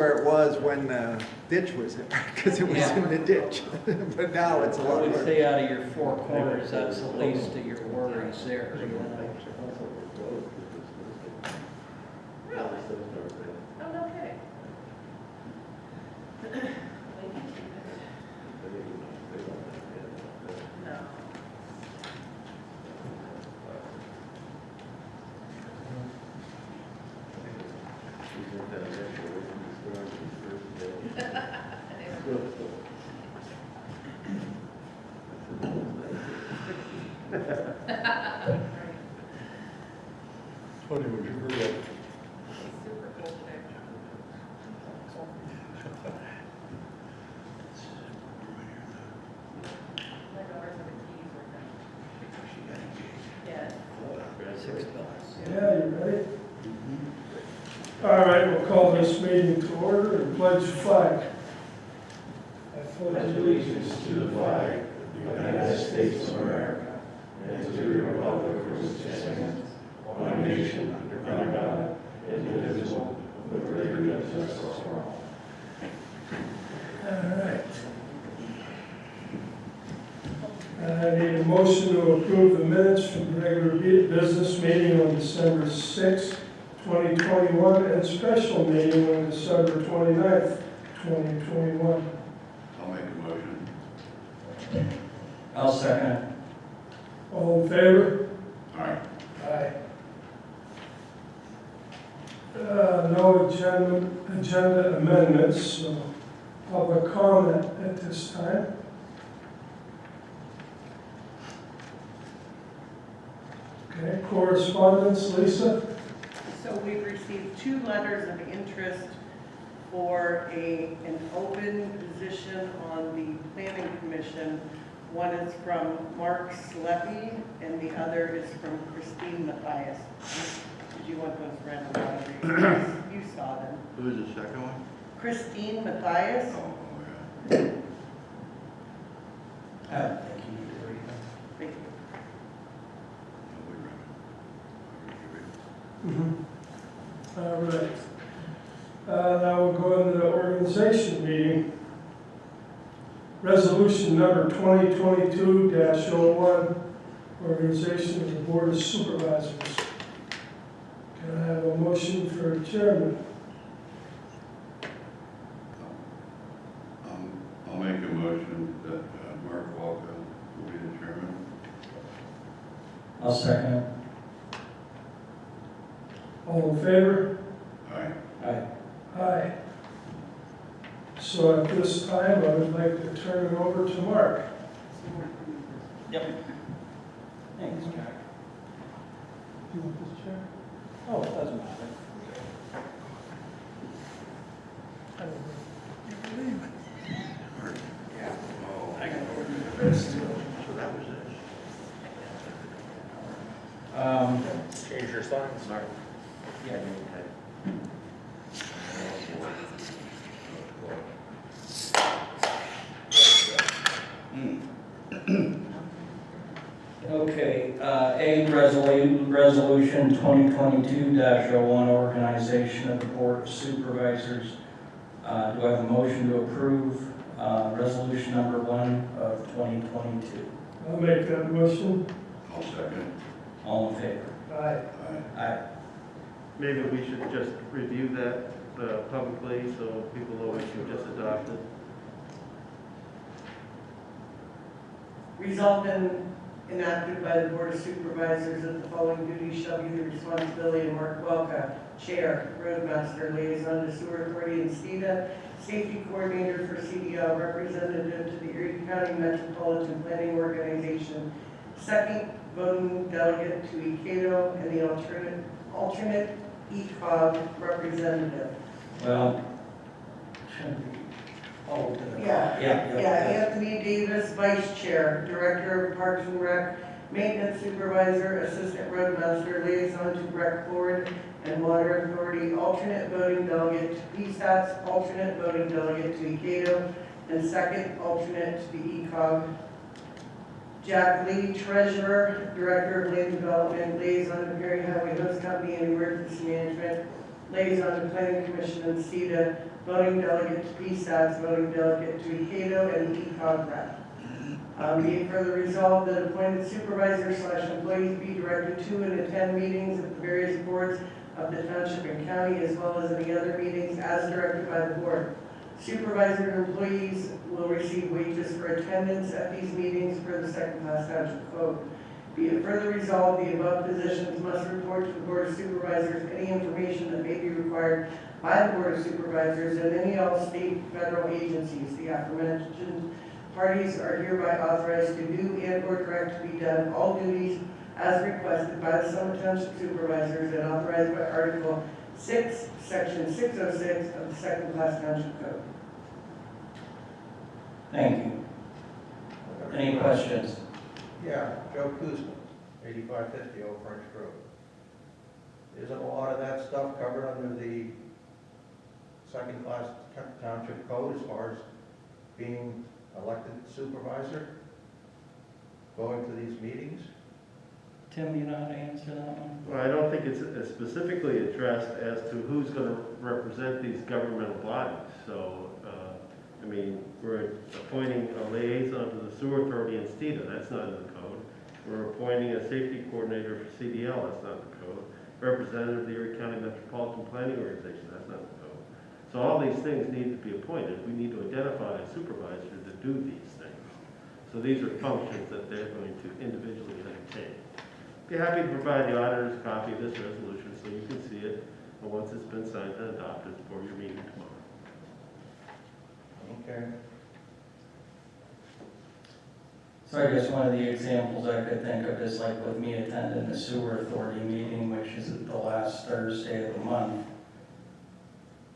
where it was when the ditch was there, because it was in the ditch. But now it's a I lot would worse. say out of your four corners, that's the least of your worries there. You know? Really? Oh, no kidding. No. Tony, would you hurry up? Super cool today. My daughter's having keys right now. Yes. $6. Yeah, you ready? All right, we'll call this meeting to order and pledge the flag. I pledge allegiance to the flag of the United States of America and to the republic for which it stands, one nation, under God, indivisible, with liberty and justice for all. All right. I need a motion to approve the minutes from the regular business meeting on December 6th, 2021, and special meeting on December 29th, 2021. I'll make a motion. I'll second it. All in favor? Aye. Aye. No agenda amendments, so public comment at this time. Okay, correspondence, Lisa? So we've received 2 letters of interest for an open position on the planning commission. One is from Mark Sleppy and the other is from Christine Matthias. Did you want those read aloud? You saw them. Who is the second one? Christine Matthias. Oh, yeah. I don't think you need to read them. Thank you. All right. Now we'll go into the organization meeting. Resolution number 2022-01, organization of the Board of Supervisors. Can I have a motion for chairman? I'll make a motion that Mark Walker will be the chairman. I'll second it. All in favor? Aye. Aye. Aye. So at this time, I would like to turn it over to Mark. Yep. Thanks, Jack. Do you want this chair? Oh, it doesn't matter. I don't know. You believe it? Yeah. Oh, I can go with Best. so that was it. Change your signs. Yeah. Okay, resolution 2022-01, organization of the Board of Supervisors. Do I have a motion to approve resolution number 1 of 2022? I'll make that motion. I'll second. All in favor? Aye. Aye. Aye. Maybe we should just review that publicly so people know what you just adopted. Resolved and enacted by the Board of Supervisors that the following duties shall be the responsibility of Mark Welka, Chair, Roadmaster, Liaison to Sewer Authority and STEDA, Safety Coordinator for CDL, Representative to the Erie County Metropolitan Planning Organization, Second Voting Delegate to ECADO, and the alternate ECOG Representative. Well, should be alternate. Yeah, Yeah. Anthony Davis, Vice Chair, Director of Parks and Rec, Maintenance Supervisor, Assistant Roadmaster, Liaison to Rec Board and Water Authority, Alternate Voting Delegate to PSATS, Alternate Voting Delegate to ECADO, and Second Alternate to the ECOG. Jack Lee, Treasurer, Director of Land Development, Liaison to Perry Highway Host Company and Emergency Management, liaison to Planning Commission and CETA, voting delegate to PSATS, voting delegate to ECADO and E-Contract. Be it further resolved that appointed supervisors/employees be directed to and attend meetings of the various boards of the township and county, as well as any other meetings as directed by the board. Supervisor employees will receive wages for attendance at these meetings per the second-class township code. Be it further resolved, the above positions must report to the Board of Supervisors any information that may be required by the Board of Supervisors and any all state, federal agencies. The aforementioned parties are hereby authorized to do and/or direct to be done all duties as requested by the Summit Township Supervisors and authorized by Article 6, Section 606 of the second-class township code. Thank you. Any questions? Yeah, Joe Kuzma, 8550 Old French Road. Isn't a lot of that stuff covered under the second-class township code as far as being elected supervisor, going to these meetings? Tim, you know how to answer that one? Well, I don't think it's specifically addressed as to who's going to represent these governmental bodies. So, I mean, we're appointing a liaison to the sewer authority in STETA, that's not in the code. We're appointing a safety coordinator for CDL, that's not in the code. Representative of the Erie County Metropolitan Planning Organization, that's not in the code. So all these things need to be appointed. We need to identify a supervisor to do these things. So these are functions that they're going to individually undertake. Be happy to provide the auditors a copy of this resolution so you can see it, and once it's been signed and adopted for your meeting tomorrow. Okay. So I guess one of the examples I could think of is like with me attending the sewer authority meeting, which is the last Thursday of the month.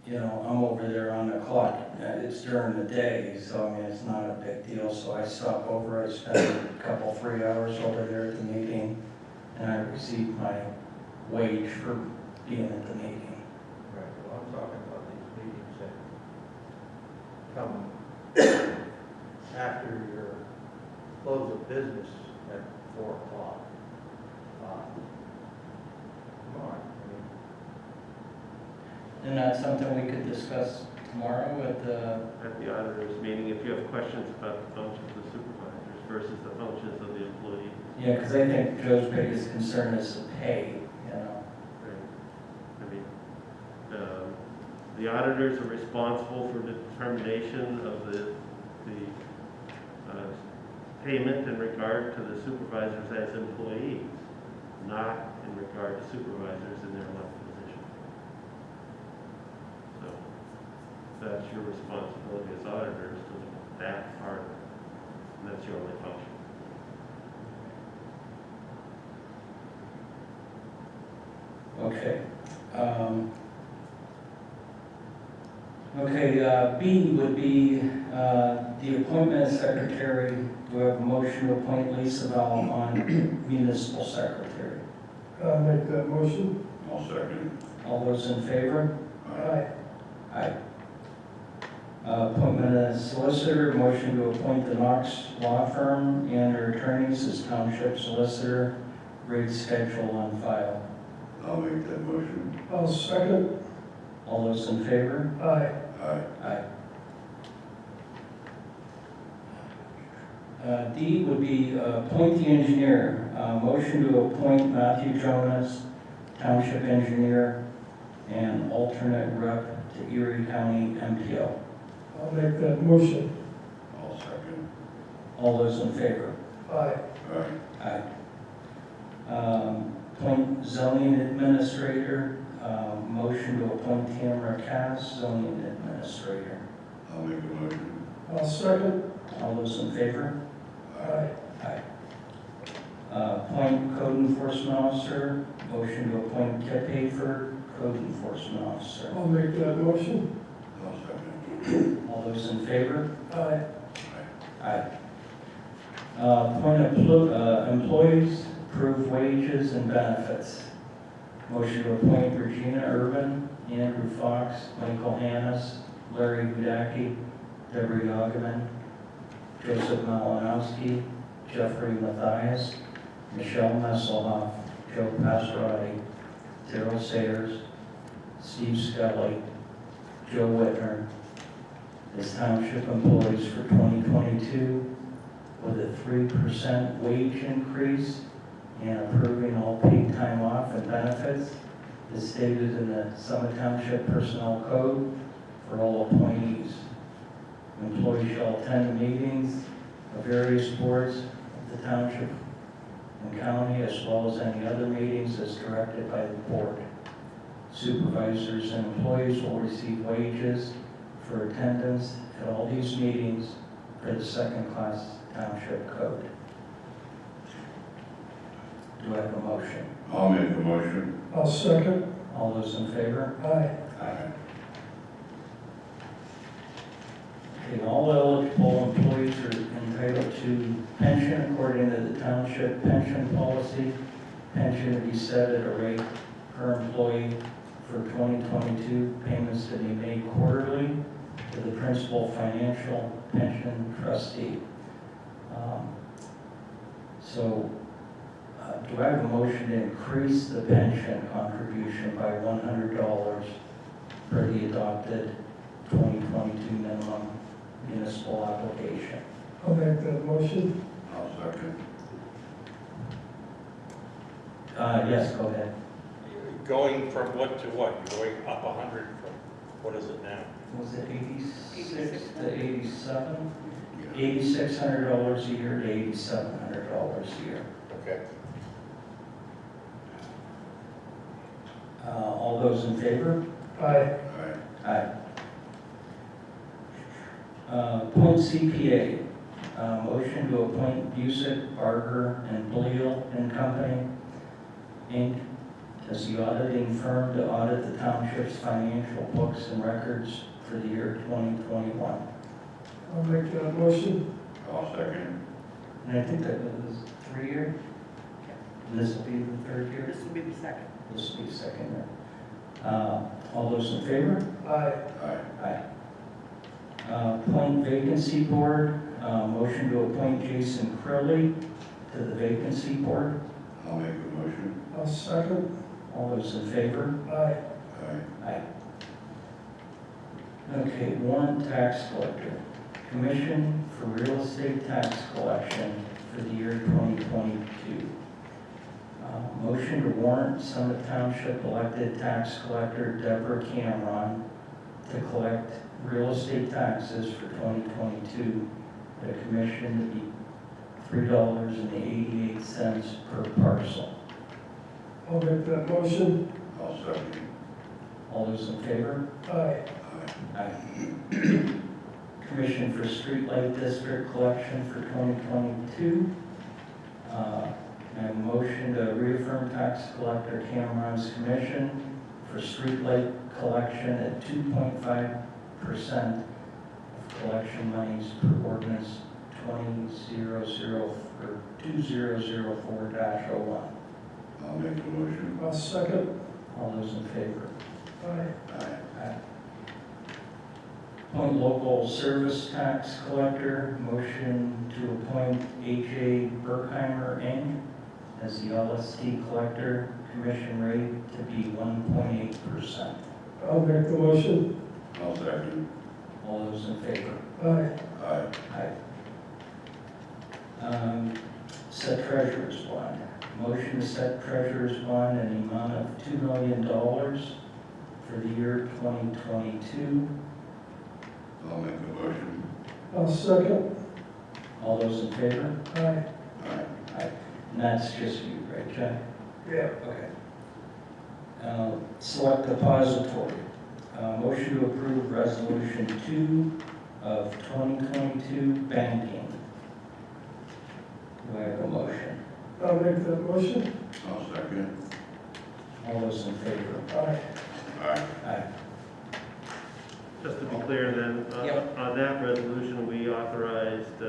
You know, I'm over there on the clock. It's during the day, so I mean, it's not a big deal. So I stop over, I spend a couple, 3 hours over there at the meeting, and I receive my wage for being at the meeting. Right, well, I'm talking about these meetings that come after your close of business at 4 o'clock. Come on, I mean, And that's something we could discuss tomorrow at the, At the auditors meeting, if you have questions about the functions of supervisors versus the functions of the employee. yeah, because I think Joe's biggest concern is the pay, you know. I mean, the auditors are responsible for the determination of the payment in regard to the supervisors as employees, not in regard to supervisors in their elected position. So that's your responsibility as auditors to look at that part of it. And that's your only function. Okay. B would be the appointment of secretary. Do I have a motion to appoint Lisa Val on municipal secretary? I'll make that motion. I'll second. All those in favor? Aye. Aye. Appointment of solicitor, motion to appoint the Knox Law Firm and their attorneys as township solicitor, rate schedule on file. I'll make that motion. I'll second. All those in favor? Aye. Aye. Aye. D would be appoint the engineer. Motion to appoint Matthew Jonas, township engineer, and alternate rep to Erie County MPO. I'll make that motion. I'll second. All those in favor? Aye. Aye. Aye. Appoint zoning administrator. Motion to appoint Tamara Cass, zoning administrator. I'll make a motion. I'll second. All those in favor? Aye. Aye. Appoint code enforcement officer. Motion to appoint Kip Hayford, code enforcement officer. I'll make that motion. I'll second. All those in favor? Aye. Aye. Appoint employees, approve wages and benefits. Motion to appoint Regina Urban, Andrew Fox, Michael Hannes, Larry Budacki, Deborah Yagaman, Joseph Malinowski, Jeffrey Mathias, Michelle Messelhoff, Joe Passerati, Daryl Sayers, Steve Scully, Joe Whitner, as township employees for 2022 with a 3% wage increase and approving all paid time off and benefits as stated in the Summit Township Personnel Code for all appointees. Employees shall attend the meetings of various boards of the township and county, as well as any other meetings as directed by the board. Supervisors and employees will receive wages for attendance at all these meetings per the second-class township code. Do I have a motion? I'll make a motion. I'll second. All those in favor? Aye. Aye. Okay, all eligible employees are entitled to pension according to the township pension policy. Pension to be set at a rate per employee for 2022. Payments to be made quarterly to the principal financial pension trustee. Do I have a motion to increase the pension contribution by $100 per the adopted 2022 minimum municipal obligation? I'll make that motion. I'll second. Yes, go ahead. Going from what to what? You're going up 100 from, what is it now? Was it 86 to 87? $8,600 a year to $8,700 a year. Okay. All those in favor? Aye. Aye. Aye. Appoint CPA. Motion to appoint Busick, Barger, and Bleal and Company, Inc. as the auditing firm to audit the township's financial books and records for the year 2021. I'll make that motion. I'll second. And I think that was 3 year? And this will be the third year? This will be the second. This will be the second year. All those in favor? Aye. Aye. Aye. Appoint vacancy board. Motion to appoint Jason Crowley to the vacancy board. I'll make a motion. I'll second. All those in favor? Aye. Aye. Aye. Okay, warrant tax collector. Commission for real estate tax collection for the year 2022. Motion to warrant Summit Township elected tax collector Deborah Cameron to collect real estate taxes for 2022 at a commission to be $3.88 per parcel. I'll make that motion. I'll second. All those in favor? Aye. Aye. Aye. Commission for Streetlight District Collection for 2022. And motion to reaffirm tax collector Cameron's commission for streetlight collection at 2.5% of collection monies per ordinance 2004-01. I'll make a motion. I'll second. All those in favor? Aye. Aye. Appoint local service tax collector, motion to appoint H.A. Berkheimer, Inc. as the LST collector, commission rate to be 1.8%. I'll make the motion. I'll second. All those in favor? Aye. Aye. Aye. Set treasurer's bond. Motion to set treasurer's bond in the amount of $2 million for the year 2022. I'll make a motion. I'll second. All those in favor? Aye. Aye. Aye. And that's just you, right, Jack? Yeah. Okay. Select depository. Motion to approve resolution 2 of 2022 banking. Do I have a motion? I'll make that motion. I'll second. All those in favor? Aye. Aye. Aye. Just to be clear then, on that resolution, we authorized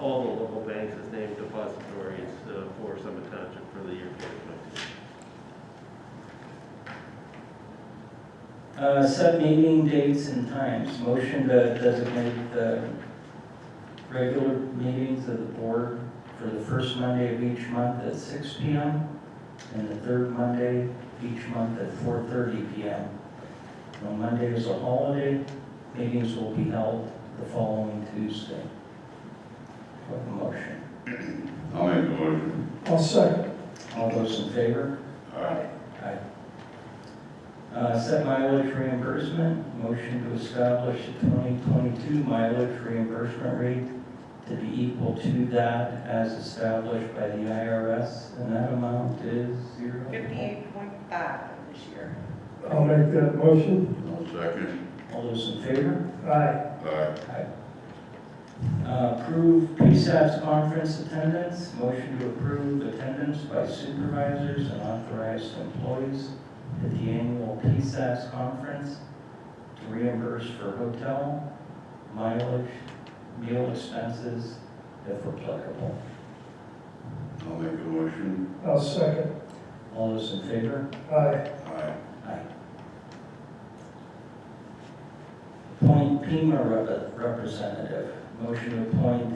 all the local banks as named depositories for Summit Township for the year 2022. Set meeting dates and times. Motion to designate the regular meetings of the board for the first Monday of each month at 6 p.m. and the third Monday each month at 4:30 p.m. When Monday is a holiday, meetings will be held the following Tuesday. For the motion. I'll make the motion. I'll second. All those in favor? Aye. Aye. Set mileage reimbursement, motion to establish a 2022 mileage reimbursement rate to be equal to that as established by the IRS, and that amount is 58.5 this year. I'll make that motion. I'll second. All those in favor? Aye. Aye. Approve PSAP's conference attendance, motion to approve attendance by supervisors and authorized employees at the annual PSAP's conference to reimburse for hotel, mileage, meal expenses, if applicable. I'll make the motion. I'll second. All those in favor? Aye. Aye. Aye. Appoint PEMA representative. Motion to appoint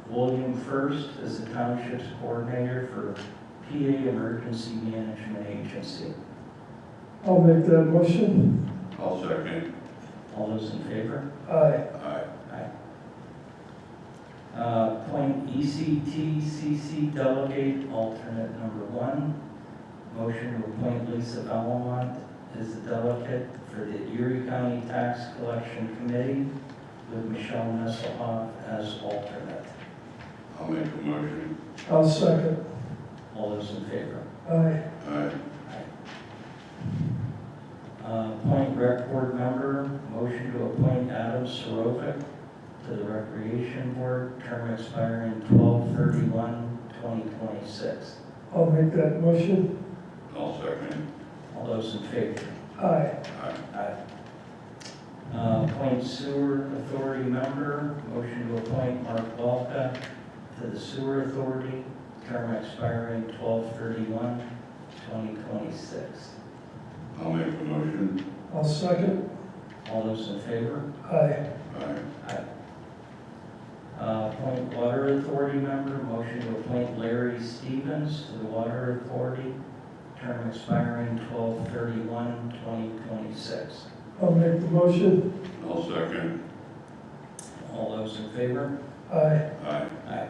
William First as the township's coordinator for PA Emergency Management Agency. I'll make that motion. I'll second. All those in favor? Aye. Aye. Aye. Appoint ECTCC delegate alternate number 1. Motion to appoint Lisa Belmont as the delegate for the Erie County Tax Collection Committee with Michelle Nesselhoff as alternate. I'll make the motion. I'll second. All those in favor? Aye. Aye. Appoint rec board member, motion to appoint Adam Sorovic to the Recreation Board, term expiring 12/31/2026. I'll make that motion. I'll second. All those in favor? Aye. Aye. Aye. Appoint sewer authority member, motion to appoint Mark Balka to the sewer authority, term expiring 12/31/2026. I'll make the motion. I'll second. All those in favor? Aye. Aye. Aye. Appoint water authority member, motion to appoint Larry Stevens to the water authority, term expiring 12/31/2026. I'll make the motion. I'll second. All those in favor? Aye. Aye. Aye.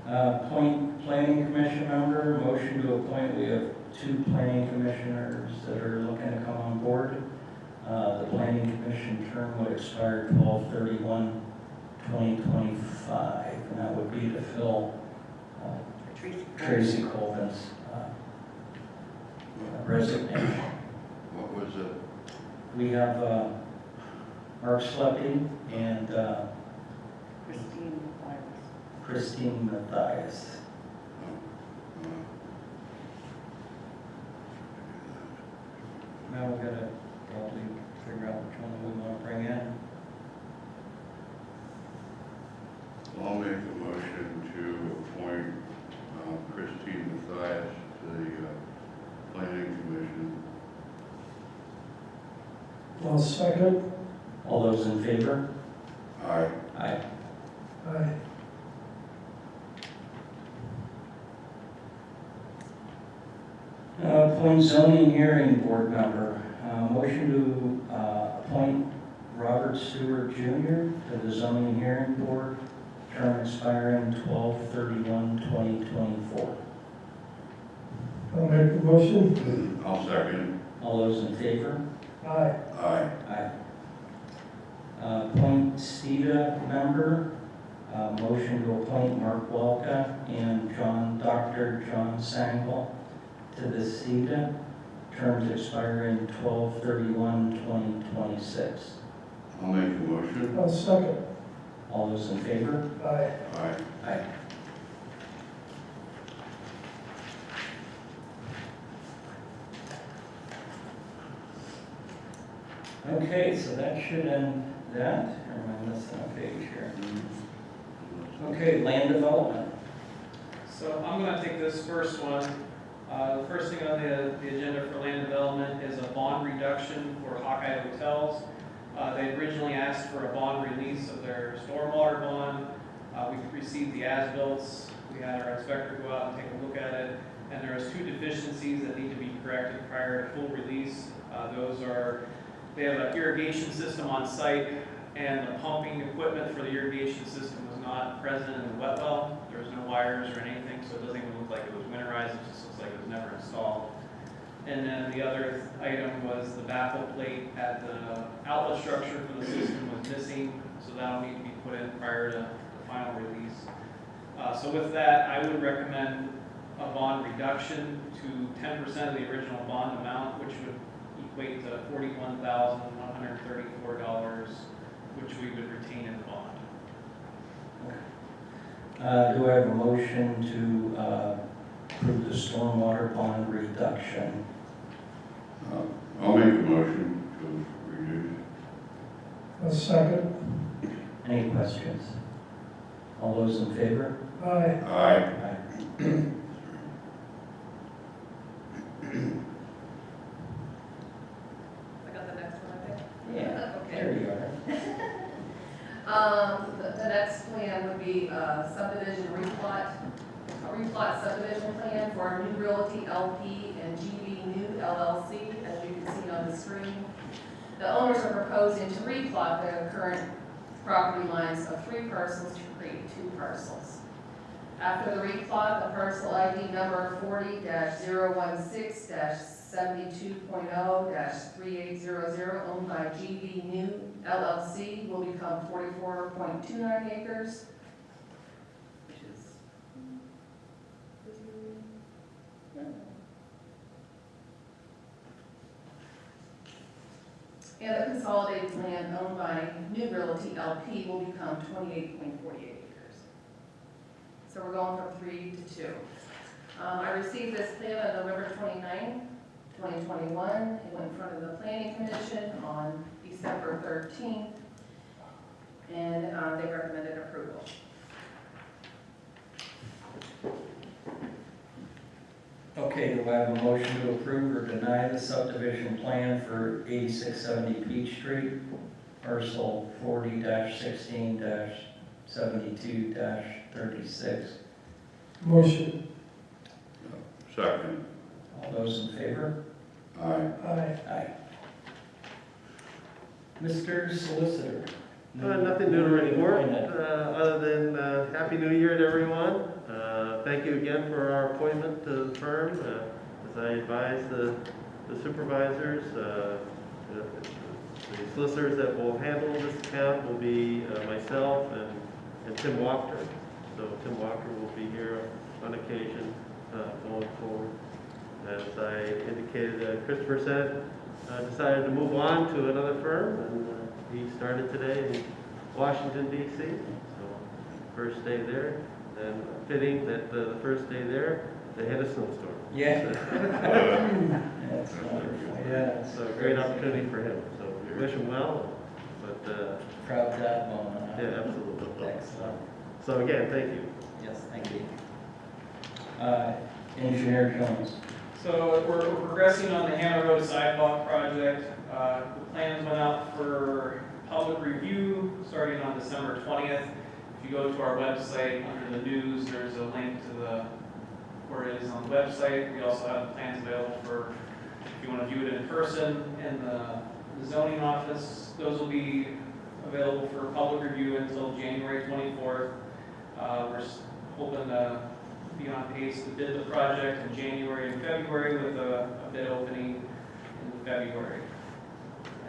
Appoint planning commission member, motion to appoint, we have 2 planning commissioners that are looking to come on board. The planning commission term would expire 12/31/2025, and that would be to fill Tracy Colvin's resignation. What was it? We have Mark Slepy and Christine Mathias. Now we gotta probably figure out which one we want to bring in. I'll make a motion to appoint Christine Mathias to the Planning Commission. I'll second. All those in favor? Aye. Aye. Aye. Appoint zoning hearing board member. Motion to appoint Robert Stewart Jr. to the zoning hearing board, term expiring 12/31/2024. I'll make the motion. I'll second. All those in favor? Aye. Aye. Aye. Appoint STIDA member. Motion to appoint Mark Walka and Dr. John Sangle to the STIDA, terms expiring 12/31/2026. I'll make the motion. I'll second. All those in favor? Aye. Aye. Aye. Okay, so that should end that. Or am I missing a page here? Okay, land development. So I'm going to take this first one. The first thing on the agenda for land development is a bond reduction for Hawkeye Hotels. They originally asked for a bond release of their stormwater bond. We received the as-bills. We had our inspector go out and take a look at it. and there is 2 deficiencies that need to be corrected prior to full release. Those are, they have an irrigation system on site, and the pumping equipment for the irrigation system was not present in the wet well. There was no wires or anything, so it doesn't even look like it was winterized, it just looks like it was never installed. And then the other item was the baffle plate at the outlet structure for the system was missing, so that'll need to be put in prior to the final release. So with that, I would recommend a bond reduction to 10% of the original bond amount, which would equate to $41,134, which we would retain in the bond. Do I have a motion to approve the stormwater bond reduction? I'll make a motion to reduce. A second. Any questions? All those in favor? Aye. Aye. I got the next one, I think. Yeah, Okay. there you are. The next plan would be a subdivision replot, a replot subdivision plan for New Realty LP and GB New LLC, as you can see on the screen. The owners are proposing to replot the current property lines of 3 parcels to create 2 parcels. After the replot, the parcel ID number 40-016-72.0-3800 owned by GB New LLC will become 44.29 acres, which is and the consolidated land owned by New Realty LP will become 28.48 acres. So we're going from 3 to 2. I received this plan on November 29, 2021. It went in front of the Planning Commission on December 13th, and they recommended approval. Okay, do I have a motion to approve or deny the subdivision plan for 8670 Beach Street, parcel 40-16-72-36? Motion. Second. All those in favor? Aye. Aye. Aye. Mr. Solicitor. Nothing new to report, other than Happy New Year to everyone. Thank you again for our appointment to the firm. As I advised the supervisors, the solicitors that will handle this account will be myself and Tim Walker. So Tim Walker will be here on occasion going forward. As I indicated, Christopher said, decided to move on to another firm, and he started today in Washington, D.C. So first day there, and fitting that the first day there, they had a snowstorm. Yeah. So, That's wonderful, yeah. so great opportunity for him. So we wish him well, but Proud job moment. Huh? yeah, absolutely. Excellent. So again, thank you. Yes, thank you. Engineer Jones. So we're progressing on the Hannah Road Sidewalk project. The plans went out for public review starting on December 20th. If you go to our website, under the news, there's a link to where it is on the website. We also have the plans available for, if you want to view it in person, in the zoning office. Those will be available for public review until January 24th. We're hoping to be on pace to bid the project in January and February with a bid opening in February.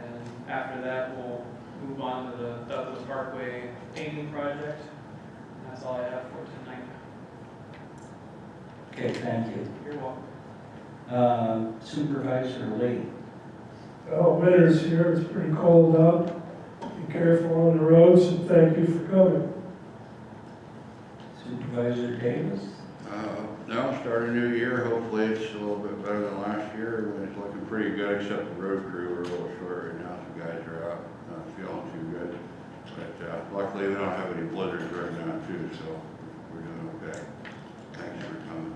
And after that, we'll move on to the Douglas Parkway paving project. And that's all I have for tonight. Okay, thank you. You're welcome. Supervisor Lee. Well, winter's here, it's pretty cold out. Be careful on the roads, and thank you for coming. Supervisor Davis. Now, start a new year, hopefully it's a little bit better than last year. It's looking pretty good, except the road crew are a little short right now. Some guys are out, not feeling too good. But luckily, we don't have any blizzards right now too, so we're doing okay. Thanks for coming.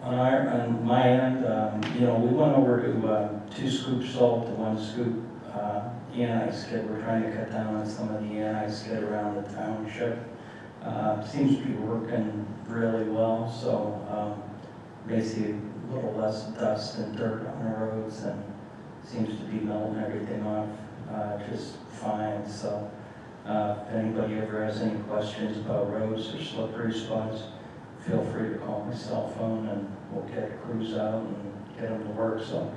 On my end, we went over to 2 scoops salt to 1 scoop ENI skid. We're trying to cut down on some of the ENI skid around the township. Seems to be working really well, so may see a little less dust and dirt on the roads, and seems to be melting everything off just fine. So if anybody ever has any questions about roads or slippery spots, feel free to call my cell phone and we'll get crews out and get them to work. So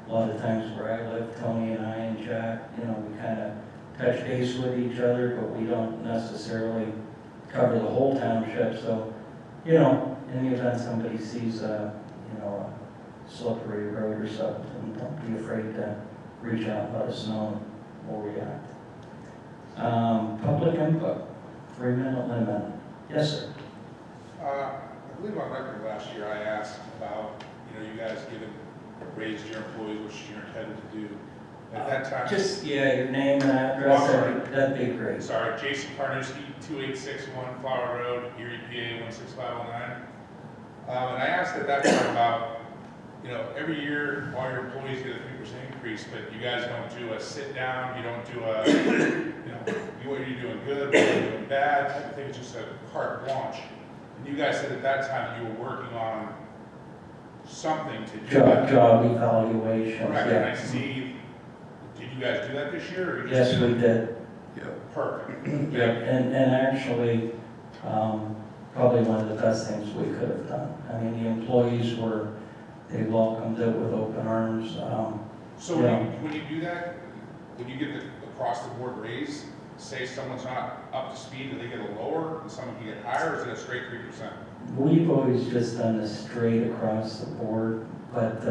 a lot of times where I live, Tony and I and Jack, you know, we kind of touch base with each other, but we don't necessarily cover the whole township. So, you know, in the event somebody sees a, you know, a slippery road or something, don't be afraid to reach out and let us know and we'll react. Public input, 3-minute limit. Yes, sir. I believe on record last year I asked about, you guys giving raised your employees, which you're intended to do. At that time. Just, your name and address, Sorry. that'd be great. Sorry, Jason Karnowski, 2861 Flower Road, Erie, PA 16509. And I asked at that time about, every year all your employees get a 3% increase, but you guys don't do a sit down, you don't do a, what are you doing good, what are you doing bad, I think it's just a carte blanche. And you guys said at that time you were working on something to do that. Job evaluations, Correct, yeah. and I see, did you guys do that this year? Or you Yes, just we did. Yeah. Perfect. Yeah, and actually, probably one of the best things we could have done. I mean, the employees they welcomed it with open arms. So when you do that, when you get the across the board raise, say someone's not up to speed, do they get a lower and someone can get higher, or is it a straight 3%? We've always just done this straight across the board, but,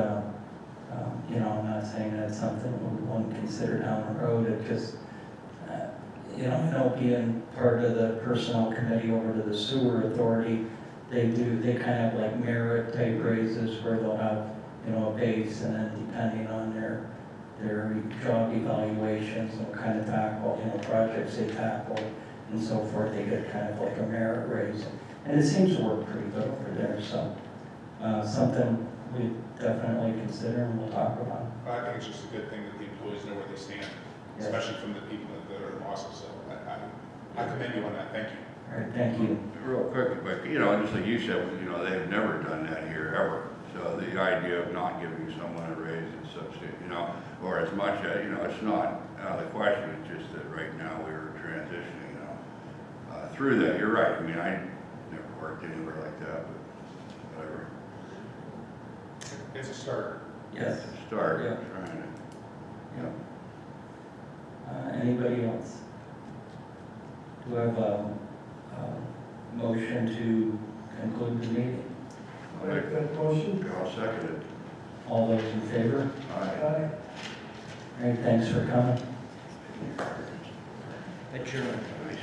I'm not saying that's something we wouldn't consider down the road. It just, I know being part of the personnel committee over to the sewer authority, they kind of like merit type raises where they'll have, a base, and then depending on their job evaluations, they'll kind of tackle, projects they tackle and so forth, they get kind of like a merit raise. And it seems to work pretty good over there, so something we definitely consider and we'll talk about. I think it's just a good thing that the employees know where they stand, Yes. especially from the people that are the bosses. So I commend you on that. Thank you. All right, thank you. Real quick, but, just like you said, they've never done that here ever. So the idea of not giving someone a raise is substantial, or as much as, it's not out of the question, it's just that right now we're transitioning, through that. You're right. I mean, I never worked anywhere like that, but whatever. It's a start. Yes. Start Yeah. trying to. Anybody else? Do I have a motion to conclude the meeting? I'll make that motion. I'll second it. All those in favor? Aye. Aye. All right, thanks for coming. Adjourned. Nice.